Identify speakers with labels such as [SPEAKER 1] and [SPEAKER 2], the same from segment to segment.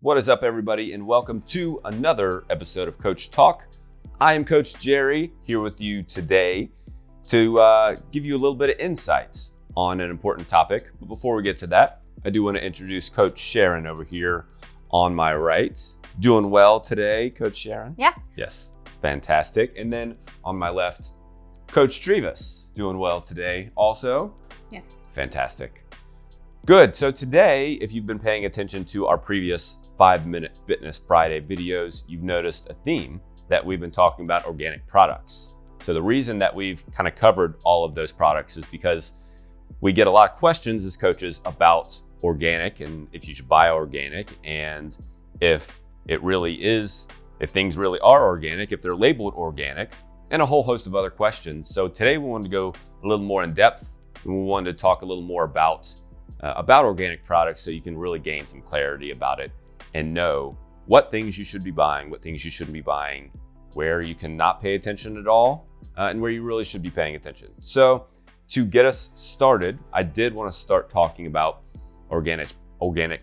[SPEAKER 1] What is up, everybody, and welcome to another episode of Coach Talk. I am Coach Jerry here with you today to give you a little bit of insight on an important topic. But before we get to that, I do want to introduce Coach Sharon over here on my right. Doing well today, Coach Sharon?
[SPEAKER 2] Yeah.
[SPEAKER 1] Yes, fantastic. And then on my left, Coach Trevis. Doing well today also?
[SPEAKER 2] Yes.
[SPEAKER 1] Fantastic. Good. So today, if you've been paying attention to our previous 5-Minute Fitness Friday videos, you've noticed a theme that we've been talking about organic products. So the reason that we've kind of covered all of those products is because we get a lot of questions as coaches about organic and if you should buy organic and if it really is, if things really are organic, if they're labeled organic, and a whole host of other questions. So today we wanted to go a little more in depth and we wanted to talk a little more about organic products so you can really gain some clarity about it and know what things you should be buying, what things you shouldn't be buying, where you cannot pay attention at all, and where you really should be paying attention. So to get us started, I did want to start talking about organic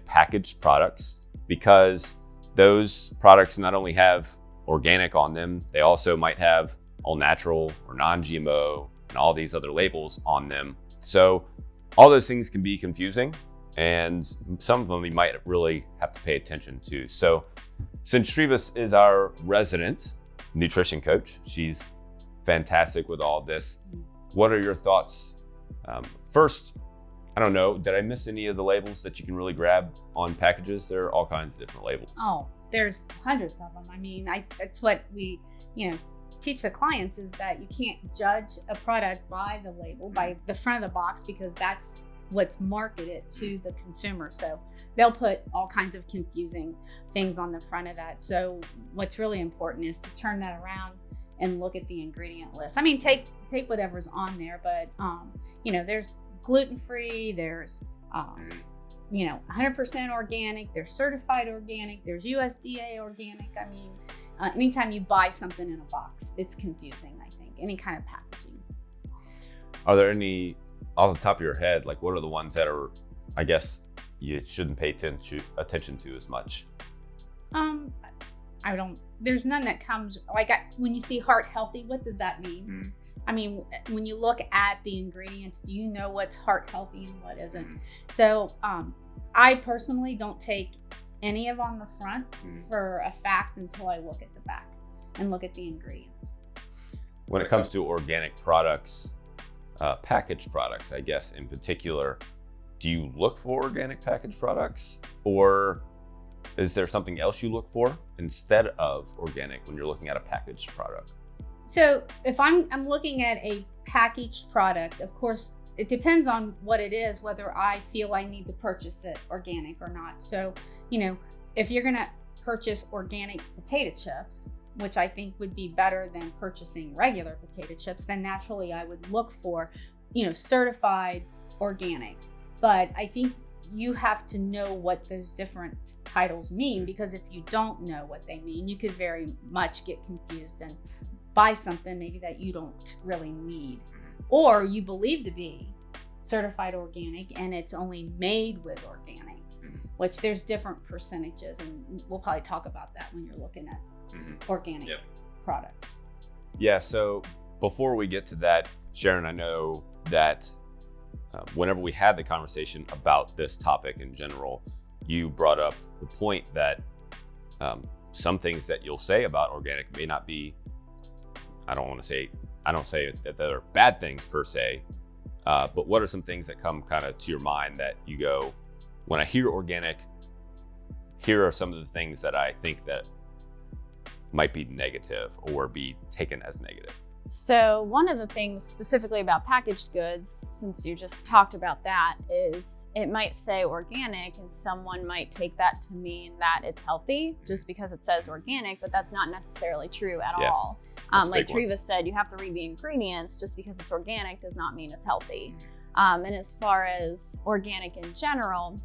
[SPEAKER 1] packaged products, because those products not only have organic on them, they also might have all natural or non-GMO and all these other labels on them. So all those things can be confusing, and some of them you might really have to pay attention to. So since Trevis is our resident nutrition coach, she's fantastic with all this. What are your thoughts? First, I don't know, did I miss any of the labels that you can really grab on packages? There are all kinds of different labels.
[SPEAKER 2] Oh, there's hundreds of them. I mean, that's what we, teach the clients, is that you can't judge a product by the label, by the front of the box, because that's what's marketed to the consumer. So they'll put all kinds of confusing things on the front of that. So what's really important is to turn that around and look at the ingredient list. I mean, take whatever's on there, but there's gluten-free, there's 100% organic, there's certified organic, there's USDA organic. I mean, anytime you buy something in a box, it's confusing, I think, any kind of packaging.
[SPEAKER 1] Are there any, off the top of your head, like what are the ones that are, I guess, you shouldn't pay attention to as much? There's none that comes, when you see heart healthy, what does that mean? I mean, when you look at the ingredients, do you know what's heart healthy and what isn't? So I personally don't take any of on the front for a fact until I look at the back and look at the ingredients. When it comes to organic products, packaged products, I guess in particular, do you look for organic packaged products, or is there something else you look for instead of organic when you're looking at a packaged product?
[SPEAKER 2] So if I'm looking at a packaged product, of course, it depends on what it is, whether I feel I need to purchase it organic or not. So, if you're gonna purchase organic potato chips, which I think would be better than purchasing regular potato chips, then naturally I would look for, certified organic. But I think you have to know what those different titles mean, because if you don't know what they mean, you could very much get confused and buy something maybe that you don't really need, or you believe to be certified organic and it's only made with organic, which there's different percentages, and we'll probably talk about that when you're looking at organic products.
[SPEAKER 1] Yeah, so before we get to that, Sharon, I know that whenever we had the conversation about this topic in general, you brought up the point that some things that you'll say about organic may not be, I don't say that they're bad things per se, but what are some things that come kind of to your mind that you go, when I hear organic, here are some of the things that I think that might be negative or be taken as negative?
[SPEAKER 3] So one of the things specifically about packaged goods, since you just talked about that, is it might say organic and someone might take that to mean that it's healthy just because it says organic, but that's not necessarily true at all. Like Trevis said, you have to read the ingredients. Just because it's organic does not mean it's healthy. And as far as organic in general,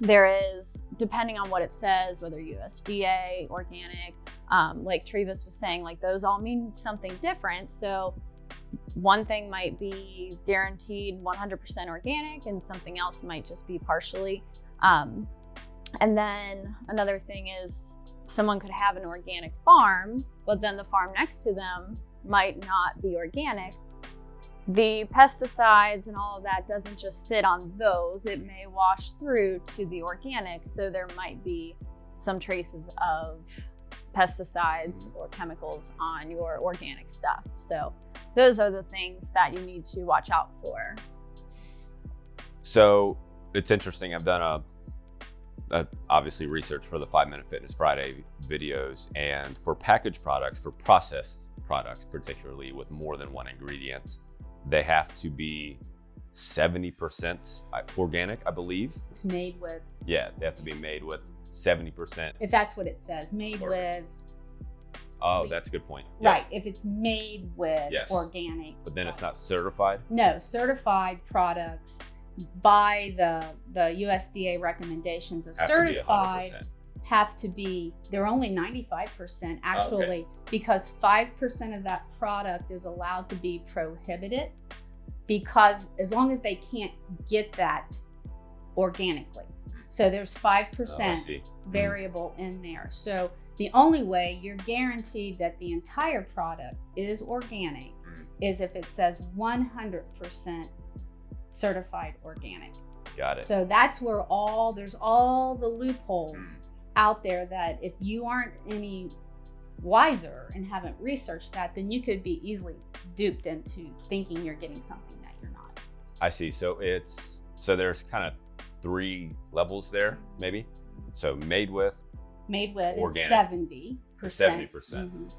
[SPEAKER 3] there is, depending on what it says, whether USDA, organic, like Trevis was saying, like those all mean something different. So one thing might be guaranteed 100% organic and something else might just be partially. And then another thing is someone could have an organic farm, but then the farm next to them might not be organic. The pesticides and all of that doesn't just sit on those. It may wash through to the organic, so there might be some traces of pesticides or chemicals on your organic stuff. So those are the things that you need to watch out for.
[SPEAKER 1] So it's interesting. I've done obviously research for the 5 Minute Fitness Friday videos, and for packaged products, for processed products, particularly with more than one ingredient, they have to be 70% organic, I believe.
[SPEAKER 2] It's made with.
[SPEAKER 1] Yeah, they have to be made with 70%.
[SPEAKER 2] If that's what it says, made
[SPEAKER 1] Organic.
[SPEAKER 2] with.
[SPEAKER 1] Oh, that's a good point. Yeah.
[SPEAKER 2] Right. If it's made with
[SPEAKER 1] Yes.
[SPEAKER 2] organic.
[SPEAKER 1] But then it's not certified?
[SPEAKER 2] No, certified products by the USDA recommendations.
[SPEAKER 1] Have to be
[SPEAKER 2] Certified
[SPEAKER 1] 100%.
[SPEAKER 2] have to be, they're only 95% actually, because 5% of that product is allowed to be prohibited, because as long as they can't get that organically. So there's 5%
[SPEAKER 1] see.
[SPEAKER 2] variable in there. So the only way you're guaranteed that the entire product is organic is if it says 100% certified organic.
[SPEAKER 1] Got it.
[SPEAKER 2] So that's where there's all the loopholes out there that if you aren't any wiser and haven't researched that, then you could be easily duped into thinking you're getting something that you're not.
[SPEAKER 1] I see. So there's kind of 3 levels there, maybe. So made with
[SPEAKER 2] is
[SPEAKER 1] organic.
[SPEAKER 2] 70%.
[SPEAKER 1] 70%.
[SPEAKER 2] Mhm.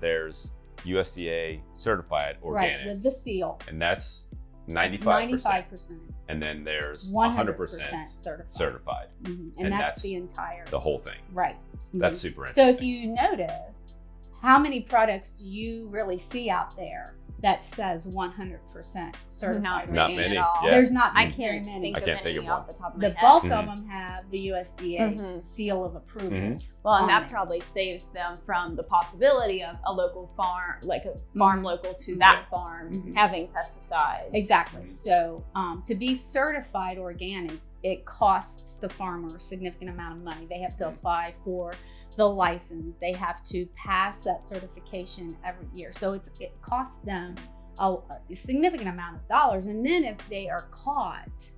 [SPEAKER 1] There's USDA certified organic.
[SPEAKER 2] Right, with the seal.
[SPEAKER 1] And that's 95%.
[SPEAKER 2] 95%.
[SPEAKER 1] And then there's
[SPEAKER 2] 100%
[SPEAKER 1] 100%
[SPEAKER 2] certified.
[SPEAKER 1] certified.
[SPEAKER 2] Mhm.
[SPEAKER 1] And
[SPEAKER 2] And that's
[SPEAKER 1] that's
[SPEAKER 2] the entire.
[SPEAKER 1] The whole thing.
[SPEAKER 2] Right.
[SPEAKER 1] That's
[SPEAKER 2] Mhm.
[SPEAKER 1] super
[SPEAKER 2] So
[SPEAKER 1] interesting.
[SPEAKER 2] if you notice, how many products do you really see out there that says 100% certified?
[SPEAKER 3] Not
[SPEAKER 1] Not
[SPEAKER 3] many
[SPEAKER 1] many,
[SPEAKER 3] at all.
[SPEAKER 1] yeah.
[SPEAKER 2] There's not
[SPEAKER 3] I
[SPEAKER 2] very
[SPEAKER 3] can't
[SPEAKER 2] many.
[SPEAKER 3] think
[SPEAKER 1] I
[SPEAKER 3] of
[SPEAKER 1] can't think
[SPEAKER 3] any
[SPEAKER 1] of
[SPEAKER 3] off the top of my
[SPEAKER 2] The
[SPEAKER 3] head.
[SPEAKER 2] bulk
[SPEAKER 1] Mhm.
[SPEAKER 2] of them have the USDA
[SPEAKER 3] Mhm.
[SPEAKER 2] seal of approval.
[SPEAKER 1] Mhm.
[SPEAKER 3] Well, and
[SPEAKER 2] on
[SPEAKER 3] that
[SPEAKER 2] it.
[SPEAKER 3] probably saves them from the possibility of a local farm, like a farm
[SPEAKER 2] Mhm.
[SPEAKER 3] local to that
[SPEAKER 1] Yeah.
[SPEAKER 3] farm,
[SPEAKER 2] Mhm.
[SPEAKER 3] having pesticides.
[SPEAKER 2] Exactly.
[SPEAKER 1] Mhm.
[SPEAKER 2] So to be certified organic, it costs the farmer a significant amount of money. They have to
[SPEAKER 1] Mhm.
[SPEAKER 2] apply for the license. They have to pass that certification every year. So it costs them a significant amount of dollars. And then if they are caught,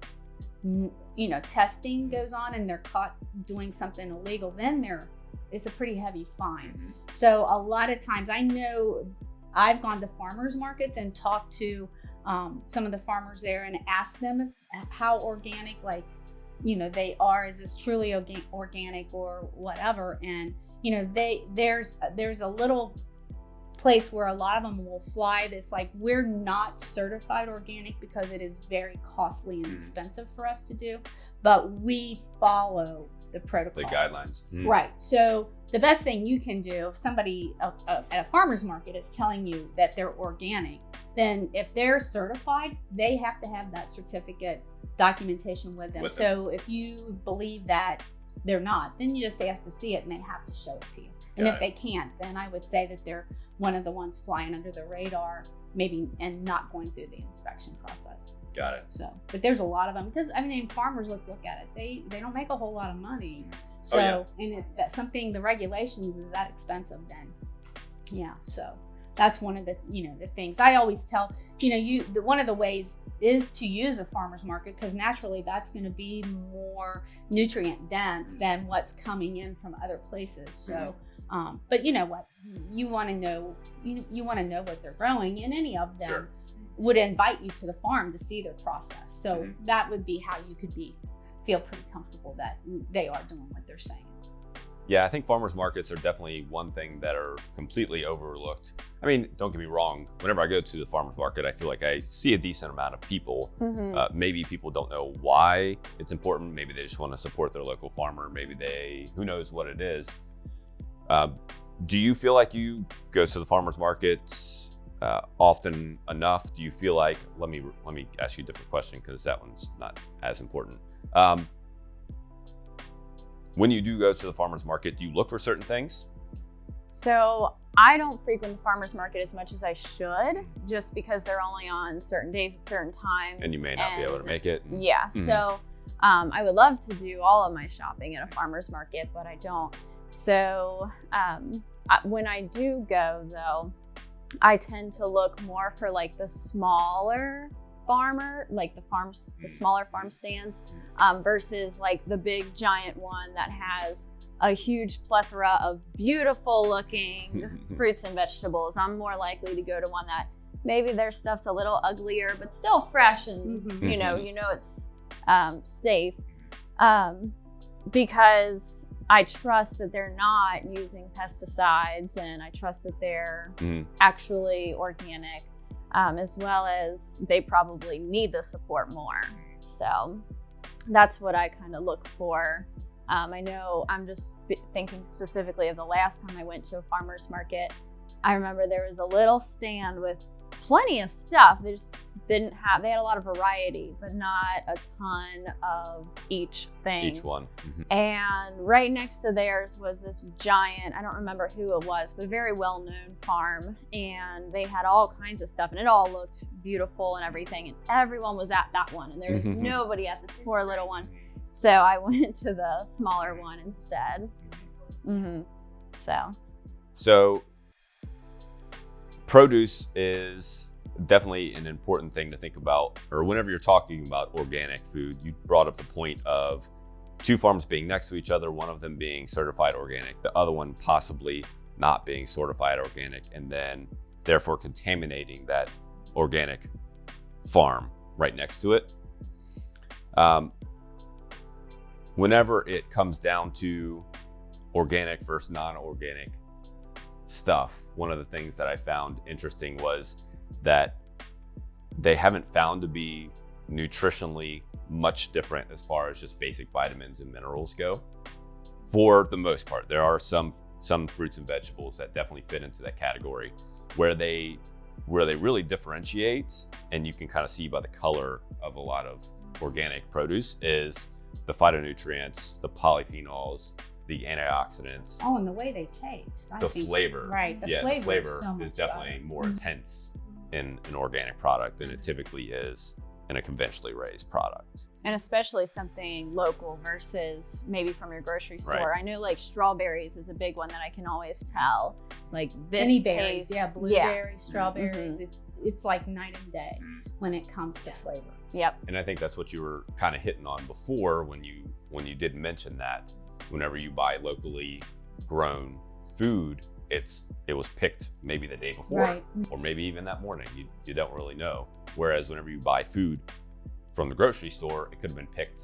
[SPEAKER 2] testing goes on and they're caught doing something illegal, then it's a pretty heavy fine. So a lot of times, I know I've gone to farmers markets and talked to some of the farmers there and asked them how organic, they are. Is this truly organic or whatever? And there's a little place where a lot of them will fly that's like, we're not certified organic because it is very costly and expensive for us to do, but we follow the protocol.
[SPEAKER 1] The guidelines.
[SPEAKER 2] Right. So the best thing you can do, if somebody at a farmer's market is telling you that they're organic, then if they're certified, they have to have that certificate documentation with them. So if you believe that they're not, then you just ask to see it and they have to show it to you. And if they can't, then I would say that they're one of the ones flying under the radar, maybe, and not going through the inspection process.
[SPEAKER 1] Got it.
[SPEAKER 2] So, but there's a lot of them because farmers, let's look at it. They don't make a whole lot of money. So, and if that's something, the regulations is that expensive, then yeah. So that's one of the the things I always tell one of the ways is to use a farmer's market, because naturally that's going to be more nutrient dense than what's coming in from other places. So. But you know what? You want to know. You want to know what they're growing, and any of them
[SPEAKER 1] Sure.
[SPEAKER 2] would invite you to the farm to see their process. So that would be how you could feel pretty comfortable that they are doing what they're saying.
[SPEAKER 1] Yeah, I think farmers markets are definitely one thing that are completely overlooked. I mean, don't get me wrong. Whenever I go to the farmers market, I feel like I see a decent amount of people. Maybe people don't know why it's important. Maybe they just want to support their local farmer. Maybe who knows what it is. Do you feel like you go to the farmers markets often enough? Do you feel like, let me ask you a different question because that one's not as important. When you do go to the farmers market, do you look for certain things?
[SPEAKER 3] So I don't frequent the farmers market as much as I should, just because they're only on certain days at certain times.
[SPEAKER 1] And you may not be able to make it.
[SPEAKER 3] Yeah.
[SPEAKER 1] Mhm.
[SPEAKER 3] So I would love to do all of my shopping at a farmer's market, but I don't. So when I do go, though, I tend to look more for like the smaller farmer, like the smaller farm stands, versus like the big giant one that has a huge plethora of beautiful looking fruits and vegetables. I'm more likely to go to one that maybe their stuff's a little uglier, but still fresh, and you know it's safe, because I trust that they're not using pesticides, and I trust that they're actually organic, as well as they probably need the support more. So that's what I kind of look for. I know I'm just thinking specifically of the last time I went to a farmer's market. I remember there was a little stand with plenty of stuff. They just they had a lot of variety, but not a ton of each thing.
[SPEAKER 1] Each one.
[SPEAKER 3] And right next to theirs was this giant, I don't remember who it was, but a very well-known farm. And they had all kinds of stuff, and it all looked beautiful and everything. And everyone was at that one, and there was nobody at this poor little one. So I went to the smaller one instead.
[SPEAKER 1] So produce is definitely an important thing to think about, or whenever you're talking about organic food. You brought up the point of two farms being next to each other, one of them being certified organic, the other one possibly not being certified organic, and then therefore contaminating that organic farm right next to it. Whenever it comes down to organic versus non-organic stuff, one of the things that I found interesting was that they haven't found to be nutritionally much different as far as just basic vitamins and minerals go. For the most part, there are some fruits and vegetables that definitely fit into that category, where they really differentiate, and you can kind of see by the color of a lot of organic produce, is the phytonutrients, the polyphenols, the antioxidants.
[SPEAKER 2] Oh, and the way they taste.
[SPEAKER 1] The flavor.
[SPEAKER 2] Right. The flavor
[SPEAKER 1] is definitely more intense in an organic product than it typically is in a conventionally raised product.
[SPEAKER 3] And especially something local versus maybe from your grocery store.
[SPEAKER 1] Right.
[SPEAKER 3] I know like strawberries is a big one that I can always tell. Like this
[SPEAKER 2] Any berries,
[SPEAKER 3] tastes,
[SPEAKER 2] blueberries, strawberries. It's like night and day when it comes to flavor.
[SPEAKER 3] Yep.
[SPEAKER 1] And I think that's what you were kind of hitting on before when you did mention that whenever you buy locally grown food, it was picked maybe the day before,
[SPEAKER 2] right,
[SPEAKER 1] or maybe even that morning. You don't really know. Whereas whenever you buy food from the grocery store, it could have been picked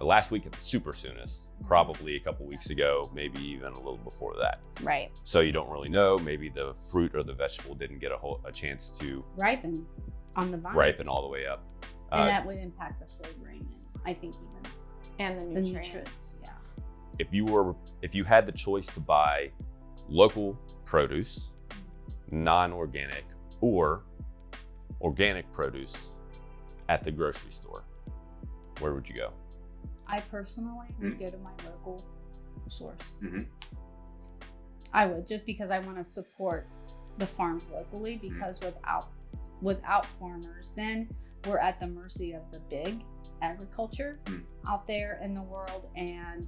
[SPEAKER 1] last week at the super soonest, probably a couple weeks ago, maybe even a little before that.
[SPEAKER 3] Right.
[SPEAKER 1] So you don't really know. Maybe the fruit or the vegetable didn't get a chance to
[SPEAKER 2] ripen on the vine.
[SPEAKER 1] Ripen all the way up.
[SPEAKER 2] And that would impact the flavoring, and I think even
[SPEAKER 3] and the nutrients.
[SPEAKER 2] Yeah.
[SPEAKER 1] If you had the choice to buy local produce, non-organic, or organic produce at the grocery store, where would you go?
[SPEAKER 2] I personally would go to my local source. I would, just because I want to support the farms locally, because without farmers, then we're at the mercy of the big agriculture out there in the world. And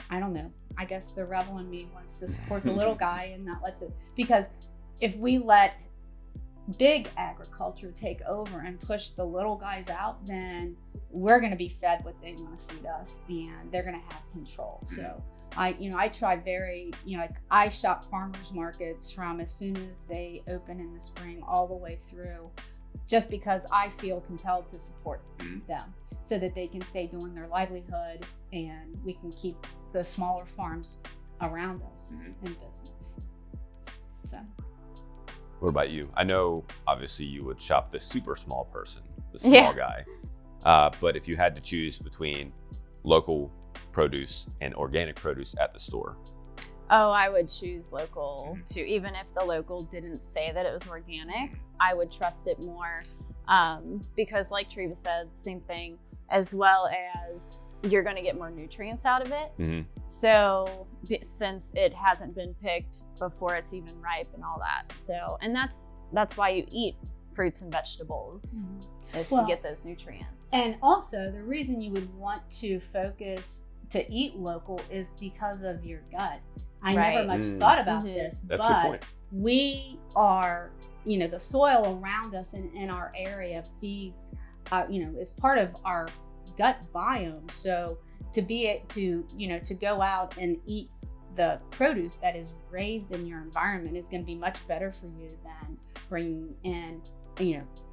[SPEAKER 2] I don't know, I guess the rebel in me wants to support the little guy and not let because if we let big agriculture take over and push the little guys out, then we're going to be fed what they want to feed us, and they're going to have control. So I try I shop farmers markets from as soon as they open in the spring all the way through, just because I feel compelled to support them so that they can stay doing their livelihood and we can keep the smaller farms around us in business. So.
[SPEAKER 1] What about you? I know obviously you would shop the super small person, the small guy. But if you had to choose between local produce and organic produce at the store?
[SPEAKER 3] Oh, I would choose local too. Even if the local didn't say that it was organic, I would trust it more, because like Treva said, same thing, as well as you're going to get more nutrients out of it. So since it hasn't been picked before it's even ripe and all that. So, and that's why you eat fruits and vegetables. is
[SPEAKER 2] Well,
[SPEAKER 3] to get those nutrients.
[SPEAKER 2] And also, the reason you would want to focus to eat local is because of your gut. I never
[SPEAKER 3] Right.
[SPEAKER 2] much thought about
[SPEAKER 3] Mhm.
[SPEAKER 2] this,
[SPEAKER 1] That's a good
[SPEAKER 2] but
[SPEAKER 1] point.
[SPEAKER 2] we are, the soil around us in our area feeds, is part of our gut biome. So to to go out and eat the produce that is raised in your environment is going to be much better for you than bringing in,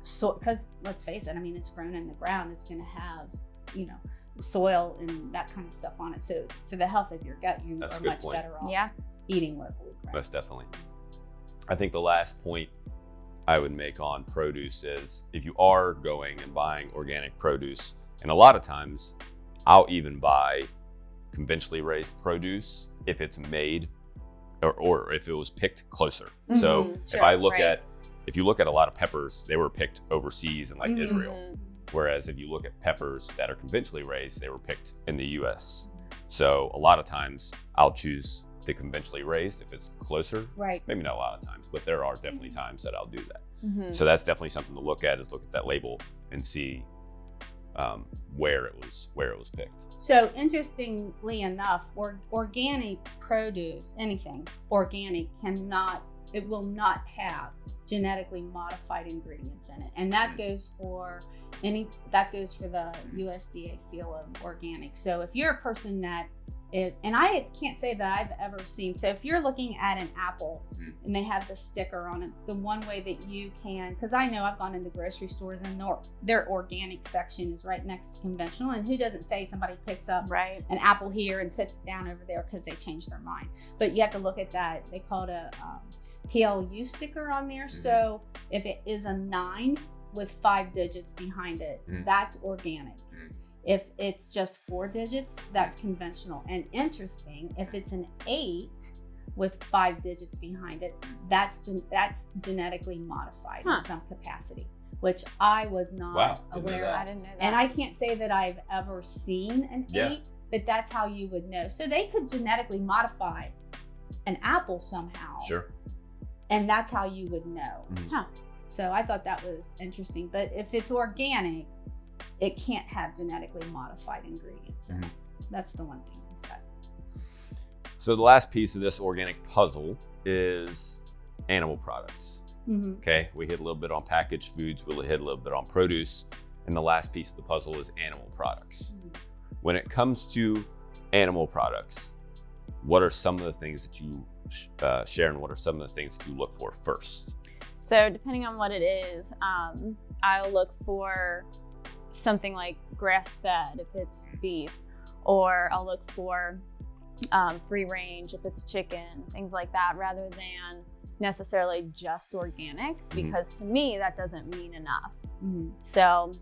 [SPEAKER 2] so, because let's face it, I mean, it's grown in the ground. It's going to have, soil and that kind of stuff on it. So for the health of your gut, you
[SPEAKER 1] That's a
[SPEAKER 2] are
[SPEAKER 1] good
[SPEAKER 2] much
[SPEAKER 1] point.
[SPEAKER 2] better off
[SPEAKER 3] Yeah.
[SPEAKER 2] eating locally grown.
[SPEAKER 1] Most definitely. I think the last point I would make on produce is if you are going and buying organic produce, and a lot of times I'll even buy conventionally raised produce if it's made or if it was picked closer. So
[SPEAKER 3] Mhm,
[SPEAKER 1] if
[SPEAKER 3] sure,
[SPEAKER 1] I look
[SPEAKER 3] right.
[SPEAKER 1] if you look at a lot of peppers, they were picked overseas in like
[SPEAKER 2] Mhm.
[SPEAKER 1] Israel.
[SPEAKER 3] Mhm.
[SPEAKER 1] Whereas if you look at peppers that are conventionally raised, they were picked in the US. So a lot of times I'll choose the conventionally raised if it's closer.
[SPEAKER 2] Right.
[SPEAKER 1] Maybe not a lot of times, but there are definitely times that I'll do that.
[SPEAKER 3] Mhm.
[SPEAKER 1] So that's definitely something to look at, is look at that label and see where it was picked.
[SPEAKER 2] So interestingly enough, organic produce, anything organic, it will not have genetically modified ingredients in it, and that goes for the USDA seal of organic. So if you're a person that is, and I can't say that I've ever seen, so if you're looking at an apple and they have the sticker on it, the one way that you can, because I know I've gone into grocery stores and their organic section is right next to conventional, and who doesn't say somebody picks up
[SPEAKER 3] Right.
[SPEAKER 2] an apple here and sits it down over there because they changed their mind. But you have to look at that. They call it a PLU sticker on there. So if it is a 9 with 5 digits behind it, that's organic. If it's just 4 digits, that's conventional. And interesting, if it's an 8 with 5 digits behind it, that's genetically modified in some capacity, which I was not
[SPEAKER 1] Wow, didn't know
[SPEAKER 2] aware
[SPEAKER 1] that.
[SPEAKER 2] of.
[SPEAKER 3] I didn't know that.
[SPEAKER 2] And I can't say that I've ever seen an
[SPEAKER 1] Yeah.
[SPEAKER 2] 8, but that's how you would know. So they could genetically modify an apple somehow,
[SPEAKER 1] Sure.
[SPEAKER 2] and that's how you would know.
[SPEAKER 1] Mhm.
[SPEAKER 3] Huh.
[SPEAKER 2] So I thought that was interesting. But if it's organic, it can't have genetically modified ingredients in it. That's the one thing is that.
[SPEAKER 1] So the last piece of this organic puzzle is animal products.
[SPEAKER 2] Mm-hmm.
[SPEAKER 1] Okay, we hit a little bit on packaged foods, we'll hit a little bit on produce, and the last piece of the puzzle is animal products. When it comes to animal products, what are some of the things that you share, and what are some of the things that you look for first?
[SPEAKER 3] So depending on what it is, I'll look for something like grass-fed if it's beef, or I'll look for free range if it's chicken, things like that, rather than necessarily just organic, because to me that doesn't mean enough. So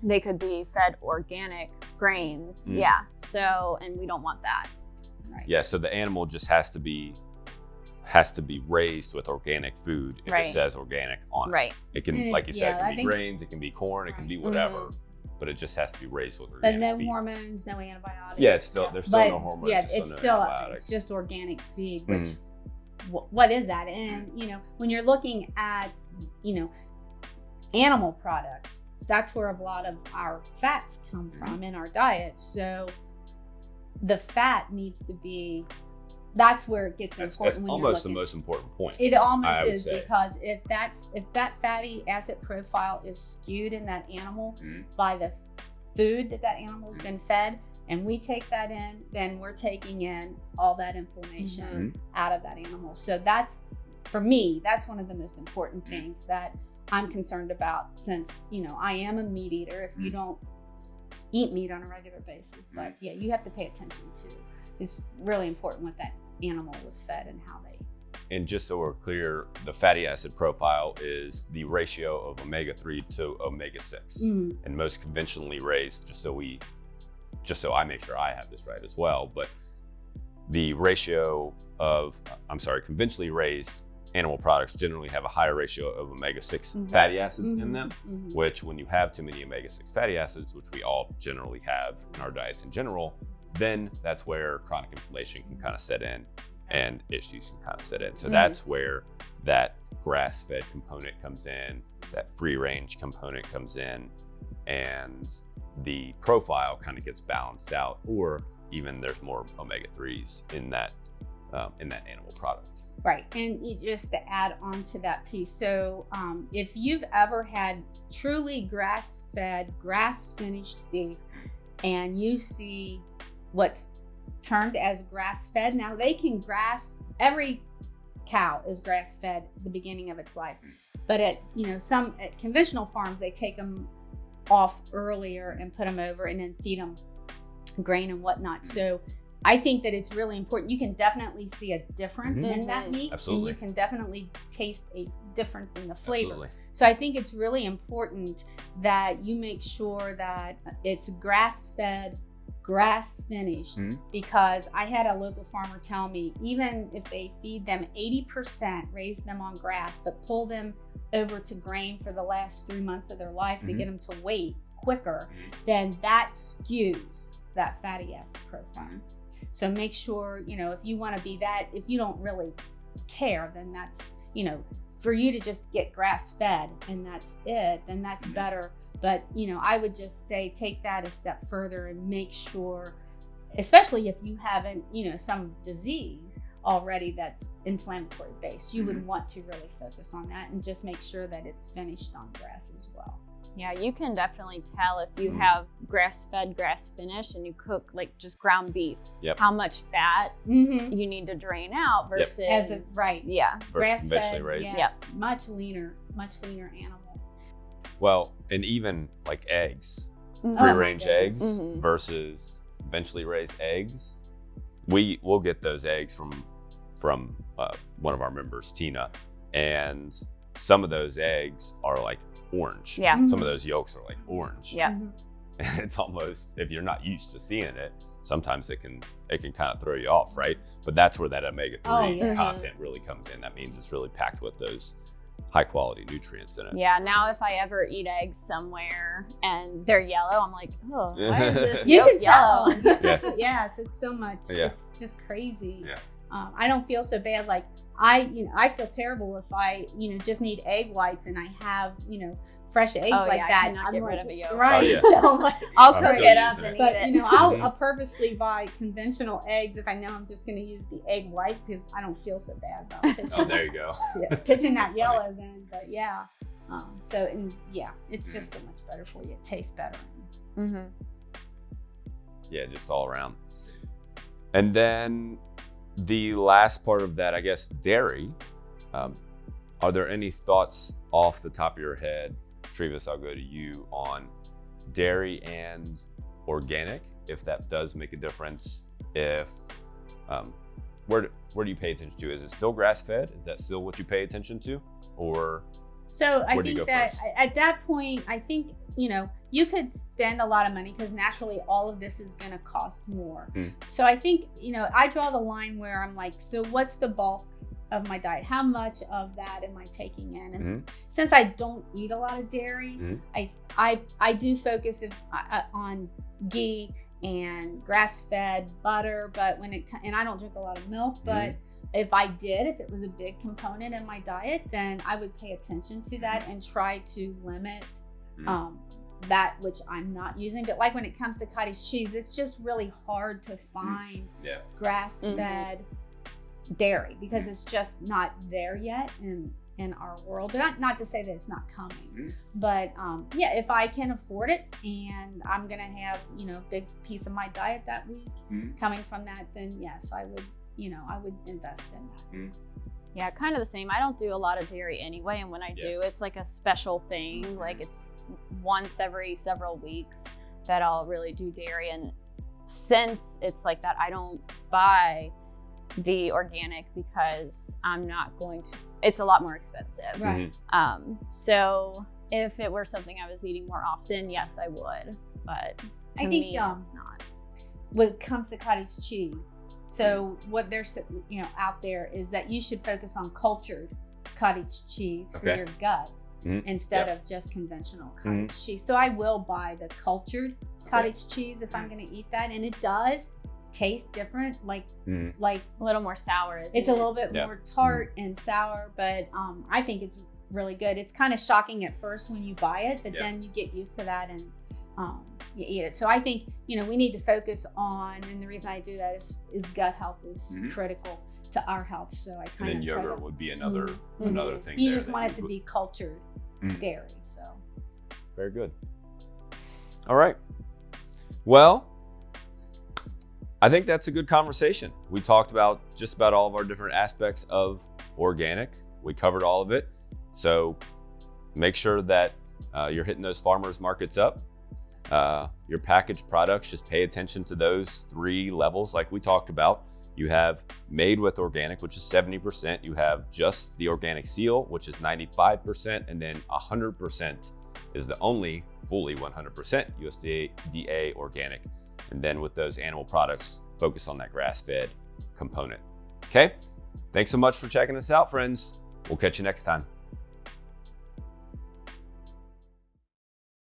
[SPEAKER 3] they could be fed organic grains, so, and we don't want that.
[SPEAKER 2] Right.
[SPEAKER 1] Yeah, so the animal just has to be raised with organic food if
[SPEAKER 3] Right.
[SPEAKER 1] it says organic on it.
[SPEAKER 3] Right.
[SPEAKER 1] It can, like you said,
[SPEAKER 2] Yeah,
[SPEAKER 1] it
[SPEAKER 2] I
[SPEAKER 1] can be
[SPEAKER 2] think-
[SPEAKER 1] grains, it can be corn, it can be whatever, but it just has to be raised with
[SPEAKER 2] But
[SPEAKER 1] organic
[SPEAKER 2] no
[SPEAKER 1] feed.
[SPEAKER 2] hormones, no antibiotics.
[SPEAKER 1] Yeah, it's still there's still
[SPEAKER 2] But
[SPEAKER 1] no hormones.
[SPEAKER 2] yeah,
[SPEAKER 1] there's
[SPEAKER 2] it's
[SPEAKER 1] no
[SPEAKER 2] still
[SPEAKER 1] antibiotics.
[SPEAKER 2] it's just organic feed, which what is that? And when you're looking at animal products, that's where a lot of our fats come from in our diet. So the fat needs to be. That's where it gets
[SPEAKER 1] That's
[SPEAKER 2] important. When
[SPEAKER 1] almost the
[SPEAKER 2] you're looking.
[SPEAKER 1] most important point.
[SPEAKER 2] It almost
[SPEAKER 1] I would
[SPEAKER 2] is,
[SPEAKER 1] say.
[SPEAKER 2] because if that fatty acid profile is skewed in that animal by the food that animal's been fed, and we take that in, then we're taking in all that inflammation out of that animal. So that's, for me, that's one of the most important things that I'm concerned about, since I am a meat eater. If you don't eat meat on a regular basis, but yeah, you have to pay attention to. It's really important what that animal was fed and how they.
[SPEAKER 1] And just so we're clear, the fatty acid profile is the ratio of omega-3 to omega-6. And most conventionally raised, just so I make sure I have this right as well, but the ratio of, conventionally raised animal products generally have a higher ratio of omega-6 fatty acids in them, which when you have too many omega-6 fatty acids, which we all generally have in our diets in general, then that's where chronic inflammation can kind of set in. and issues can kind of set in. So that's where that grass-fed component comes in, that free-range component comes in, and the profile kind of gets balanced out, or even there's more omega-3s in that animal product.
[SPEAKER 2] Right, and just to add on to that piece, so if you've ever had truly grass-fed, grass-finished beef, and you see what's termed as grass-fed, now they can every cow is grass-fed at the beginning of its life, but at conventional farms, they take them off earlier and put them over and then feed them grain and whatnot. So I think that it's really important. You can definitely see a difference in that meat.
[SPEAKER 1] Absolutely.
[SPEAKER 2] And you can definitely taste a difference in the flavor.
[SPEAKER 1] Absolutely.
[SPEAKER 2] So I think it's really important that you make sure that it's grass-fed, grass-finished, because I had a local farmer tell me, even if they feed them 80%, raise them on grass, but pull them over to grain for the last 3 months of their life to get them to weight quicker, then that skews that fatty acid profile. So make sure, if you want to be that, if you don't really care, then that's, for you to just get grass fed and that's it, then that's better. But, I would just say take that a step further and make sure, especially if you haven't, some disease already that's inflammatory based, you would want to really focus on that and just make sure that it's finished on grass as well.
[SPEAKER 3] Yeah, you can definitely tell if you have grass-fed, grass-finished, and you cook like just ground beef, how much fat you need to drain out versus
[SPEAKER 2] grass-fed,
[SPEAKER 1] raised.
[SPEAKER 2] much leaner animal.
[SPEAKER 1] Well, and even like eggs, free-range eggs versus conventionally raised eggs, we'll get those eggs from one of our members, Tina, and some of those eggs are like orange.
[SPEAKER 3] Yeah.
[SPEAKER 1] Some of those yolks are like orange.
[SPEAKER 3] Yeah.
[SPEAKER 1] And it's almost, if you're not used to seeing it, sometimes it can kind of throw you off, right? But that's where that omega-3 content really comes in. That means it's really packed with those high quality nutrients in it.
[SPEAKER 3] Yeah, now if I ever eat eggs somewhere and they're yellow, I'm like, oh, why is this
[SPEAKER 2] you can
[SPEAKER 3] yellow?
[SPEAKER 2] Tell. Yes, it's so much.
[SPEAKER 1] Yeah.
[SPEAKER 2] It's just crazy.
[SPEAKER 1] Yeah.
[SPEAKER 2] I don't feel so bad. Like I feel terrible if I, just need egg whites and I have, fresh eggs like that.
[SPEAKER 3] I cannot get rid of a yolk.
[SPEAKER 2] Right.
[SPEAKER 1] Oh, yeah.
[SPEAKER 2] So I'm like,
[SPEAKER 3] I'll
[SPEAKER 1] I'm
[SPEAKER 3] cook
[SPEAKER 1] still
[SPEAKER 3] it up
[SPEAKER 1] using
[SPEAKER 3] and
[SPEAKER 1] it.
[SPEAKER 3] eat
[SPEAKER 2] but
[SPEAKER 3] it.
[SPEAKER 2] I'll purposely buy conventional eggs if I know I'm just going to use the egg white because I don't feel so bad about pitching.
[SPEAKER 1] Oh, there you go.
[SPEAKER 2] Pitching that
[SPEAKER 1] That's
[SPEAKER 2] yellow then. But it's just so much better for you. It tastes better.
[SPEAKER 1] Yeah, just all around. And then the last part of that, I guess, dairy. Are there any thoughts off the top of your head, Travis, I'll go to you, on dairy and organic, if that does make a difference? If where do you pay attention to? Is it still grass-fed? Is that still what you pay attention to? Or
[SPEAKER 2] so I
[SPEAKER 1] where do you
[SPEAKER 2] think
[SPEAKER 1] go
[SPEAKER 2] that
[SPEAKER 1] first?
[SPEAKER 2] at that point, I think, you could spend a lot of money because naturally all of this is going to cost more. So I think, I draw the line where I'm like, so what's the bulk of my diet? How much of that am I taking in? And since I don't eat a lot of dairy, I do focus on ghee and grass-fed butter, but and I don't drink a lot of milk, but if it was a big component in my diet, then I would pay attention to that and try to limit that which I'm not using. But like when it comes to cottage cheese, it's just really hard to find grass-fed dairy because it's just not there yet in our world. But not to say that it's not coming, but if I can afford it and I'm gonna have big piece of my diet that week coming from that, then yes, I would invest in that.
[SPEAKER 3] Yeah, kind of the same. I don't do a lot of dairy anyway, and when I do, it's like a special thing. Like it's once every several weeks that I'll really do dairy. And since it's like that, I don't buy the organic because I'm not going to. It's a lot more expensive.
[SPEAKER 2] Right.
[SPEAKER 3] So if it were something I was eating more often, yes, I would. But to
[SPEAKER 2] I think
[SPEAKER 3] me, it's not.
[SPEAKER 2] When it comes to cottage cheese, so what there's out there is that you should focus on cultured cottage cheese for your gut instead of just conventional cottage cheese. So I will buy the cultured cottage cheese if I'm going to eat that, and it does taste different, like
[SPEAKER 3] A little more sour.
[SPEAKER 2] it's a little bit
[SPEAKER 1] Yeah.
[SPEAKER 2] more tart and sour, but I think it's really good. It's kind of shocking at first when you buy it, but then you get used to that and you eat it. So I think, we need to focus on, and the reason I do that is gut health is critical to our health. So I
[SPEAKER 1] And
[SPEAKER 2] kind
[SPEAKER 1] then
[SPEAKER 2] of try
[SPEAKER 1] yogurt
[SPEAKER 2] to,
[SPEAKER 1] would be another thing.
[SPEAKER 2] you
[SPEAKER 1] there
[SPEAKER 2] just
[SPEAKER 1] that
[SPEAKER 2] want
[SPEAKER 1] you
[SPEAKER 2] it to
[SPEAKER 1] would-
[SPEAKER 2] be cultured dairy. So
[SPEAKER 1] Very good. All right. Well, I think that's a good conversation. We talked about just about all of our different aspects of organic. We covered all of it. So make sure that you're hitting those farmers markets up. Your packaged products, just pay attention to those 3 levels like we talked about. You have made with organic, which is 70%. You have just the organic seal, which is 95%. And then 100% is the only fully 100% USDA organic. And then with those animal products, focus on that grass-fed component. Okay? Thanks so much for checking us out, friends. We'll catch you next time.